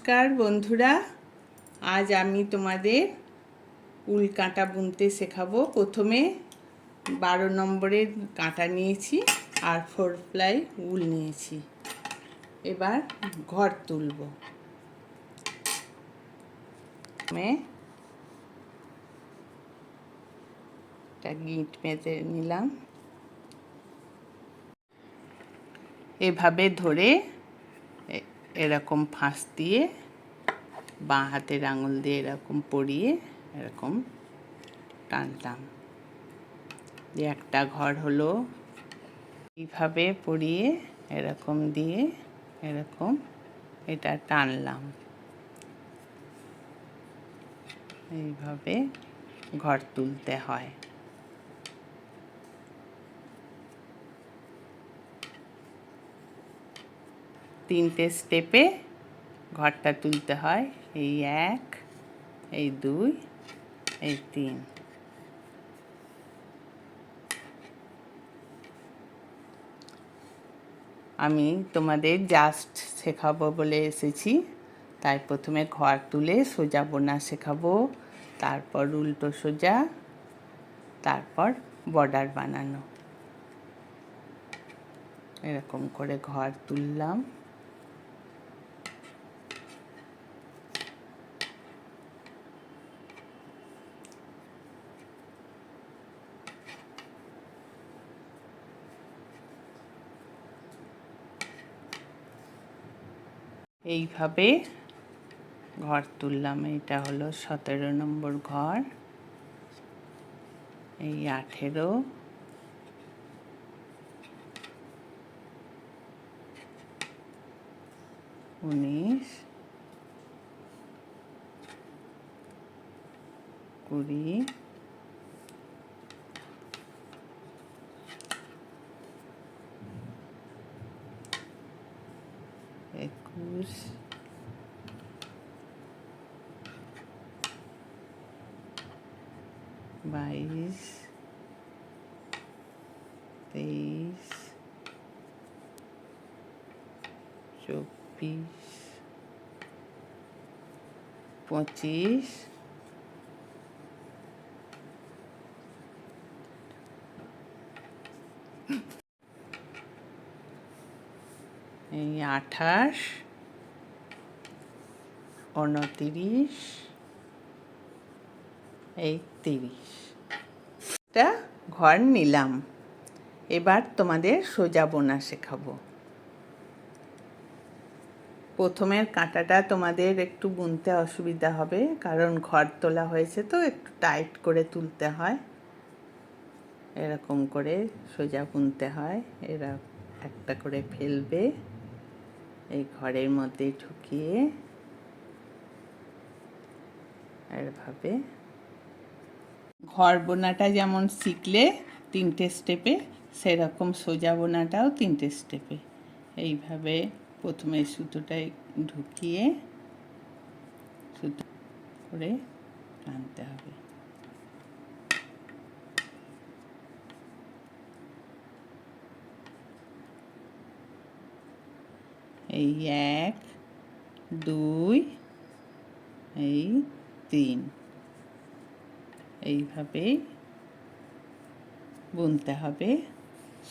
নমস্কার বন্ধুরা, আজ আমি তোমাদের উল কাঁটা বুনতে শেখাবো। প্রথমে 12 নম্বরের কাঁটা নিয়েছি আর 4 প্লাই উল নিয়েছি। এবার ঘর তুলব। একটা গিঁট পেতে নিলাম। এভাবে ধরে এরকম ফাঁস দিয়ে বাঁ হাতের আঙুল দিয়ে এরকম পরিয়ে এরকম টানলাম, যে একটা ঘর হলো। এইভাবে পরিয়ে এরকম দিয়ে এরকম এটা টানলাম, এইভাবে ঘর তুলতে হয়। তিনটে স্টেপে ঘরটা তুলতে হয়। এই 1, এই 2, এই 3। আমি তোমাদের জাস্ট শেখাবো বলে এসেছি, তাই প্রথমে ঘর তুলে সোজা বোনা শেখাবো, তারপর উল্টো সোজা, তারপর বর্ডার বানানো। এরকম করে ঘর তুললাম। এইভাবে ঘর তুললাম। এইটা হলো 17 নম্বর ঘর, এই 18, 19, 20, 21, 22, 23, 24, 25, এই 28, 29, এই 30। টা ঘর নিলাম। এবার তোমাদের সোজা বোনা শেখাবো। প্রথমের কাঁটাটা তোমাদের একটু বুনতে অসুবিধা হবে, কারণ ঘর তোলা হয়েছে তো একটু টাইট করে তুলতে হয়। এরকম করে সোজা বুনতে হয়। এরা একটা করে ফেলবে, এই ঘরের মধ্যে ঢুকিয়ে এভাবে ঘর বোনাটা যেমন শিখলে 3টে স্টেপে, সেরকম সোজা বোনাটাও 3টে স্টেপে। এইভাবে প্রথমে সুতোটাই ঢুকিয়ে সুতো করে টানতে হবে। এই 1, 2, এই 3, এইভাবে বুনতে হবে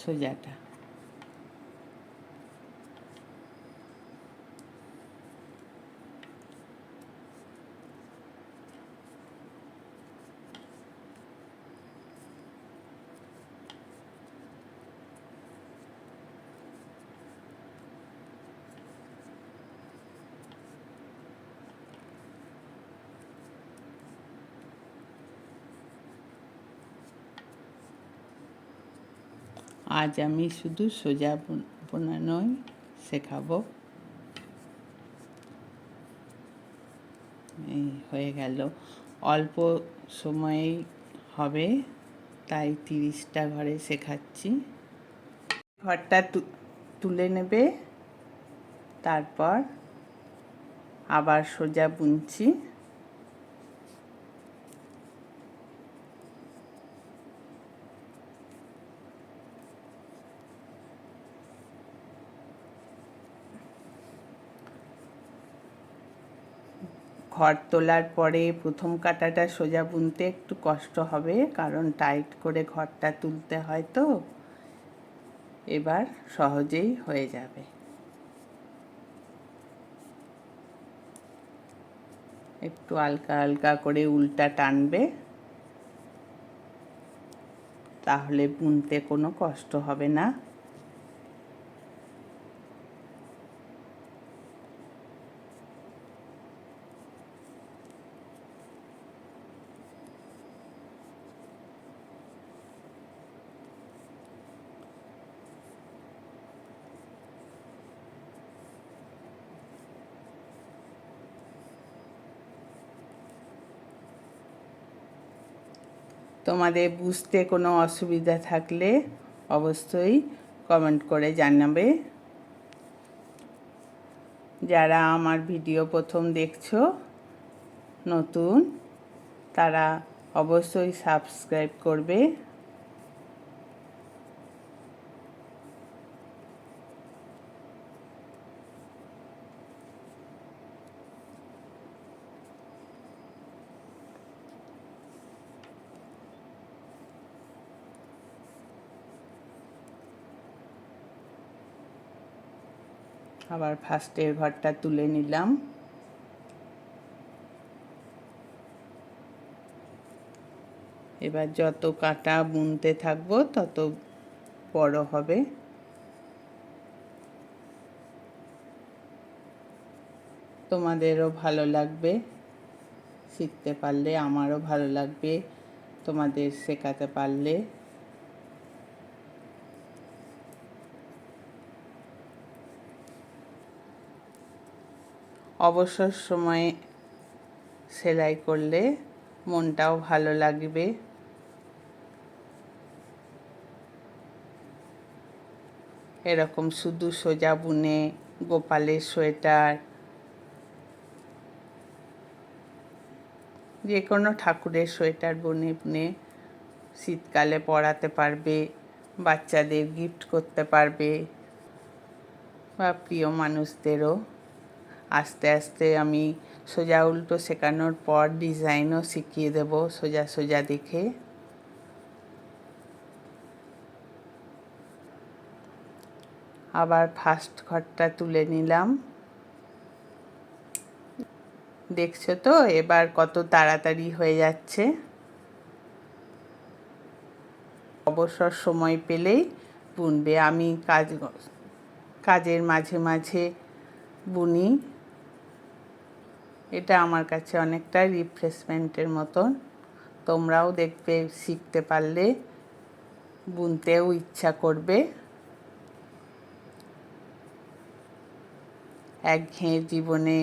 সোজাটা। আজ আমি শুধু সোজা বোনানোই শেখাবো। এই হয়ে গেল। অল্প সময়েই হবে, তাই 30টা ঘরে শেখাচ্ছি। ঘরটা তুলে নেবে, তারপর আবার সোজা বুনছি। ঘর তোলার পরে প্রথম কাঁটাটা সোজা বুনতে একটু কষ্ট হবে, কারণ টাইট করে ঘরটা তুলতে হয় তো। এবার সহজেই হয়ে যাবে। একটু হালকা হালকা করে উল্টা টানবে, তাহলে বুনতে কোনো কষ্ট হবে না। তোমাদের বুঝতে কোনো অসুবিধা থাকলে অবশ্যই কমেন্ট করে জানাবে। যারা আমার ভিডিও প্রথম দেখছো নতুন, তারা অবশ্যই সাবস্ক্রাইব করবে। আবার ফার্স্টের ঘরটা তুলে নিলাম। এবার যত কাটা বুনতে থাকবো তত বড় হবে। তোমাদেরও ভালো লাগবে শিখতে পারলে, আমারও ভালো লাগবে তোমাদের শেখাতে পারলে। অবসর সময়ে সেলাই করলে মনটাও ভালো লাগবে। এরকম শুধু সোজা বুনে গোপালের সোয়েটার, যে কোনো ঠাকুরের সোয়েটার বুনে বুনে শীতকালে পরাতে পারবে, বাচ্চাদের গিফট করতে পারবে, বা প্রিয় মানুষদেরও। আস্তে আস্তে আমি সোজা উল্টো শেখানোর পর ডিজাইনও শিখিয়ে দেব সোজা সোজা দেখে। আবার ফার্স্ট ঘরটা তুলে নিলাম। দেখছো তো এবার কত তাড়াতাড়ি হয়ে যাচ্ছে। অবসর সময় পেলেই বুনবে। আমি কাজের মাঝে মাঝে বুনি। এটা আমার কাছে অনেকটা রিফ্রেশমেন্টের মতন। তোমরাও দেখবে শিখতে পারলে বুনতেও ইচ্ছা করবে। একঘেয়ে জীবনে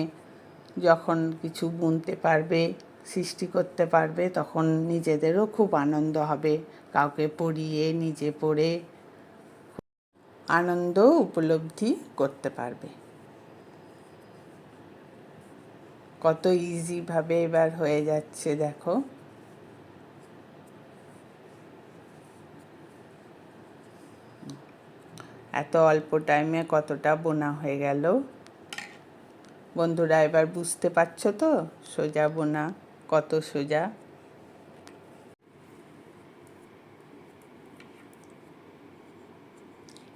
যখন কিছু বুনতে পারবে, সৃষ্টি করতে পারবে, তখন নিজেদেরও খুব আনন্দ হবে। কাউকে পরিয়ে নিজে পড়ে আনন্দ উপলব্ধি করতে পারবে। কত ইজিভাবে এবার হয়ে যাচ্ছে দেখো। এত অল্প টাইমে কতটা বোনা হয়ে গেল। বন্ধুরা এবার বুঝতে পারছো তো সোজা বোনা কত সোজা।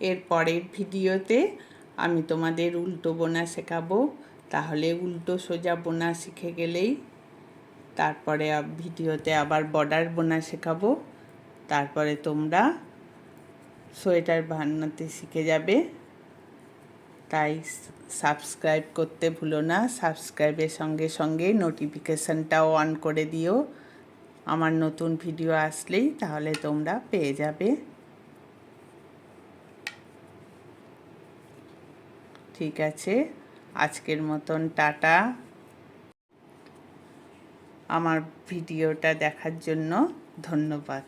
এর পরের ভিডিওতে আমি তোমাদের উল্টো বোনা শেখাবো। তাহলে উল্টো সোজা বোনা শিখে গেলেই তারপরে ভিডিওতে আবার বর্ডার বোনা শেখাবো। তারপরে তোমরা সোয়েটার বানাতে শিখে যাবে। তাই সাবস্ক্রাইব করতে ভুলো না। সাবস্ক্রাইবের সঙ্গে সঙ্গে নোটিফিকেশানটাও অন করে দিও। আমার নতুন ভিডিও আসলেই তাহলে তোমরা পেয়ে যাবে। ঠিক আছে, আজকের মতন টাটা। আমার ভিডিওটা দেখার জন্য ধন্যবাদ।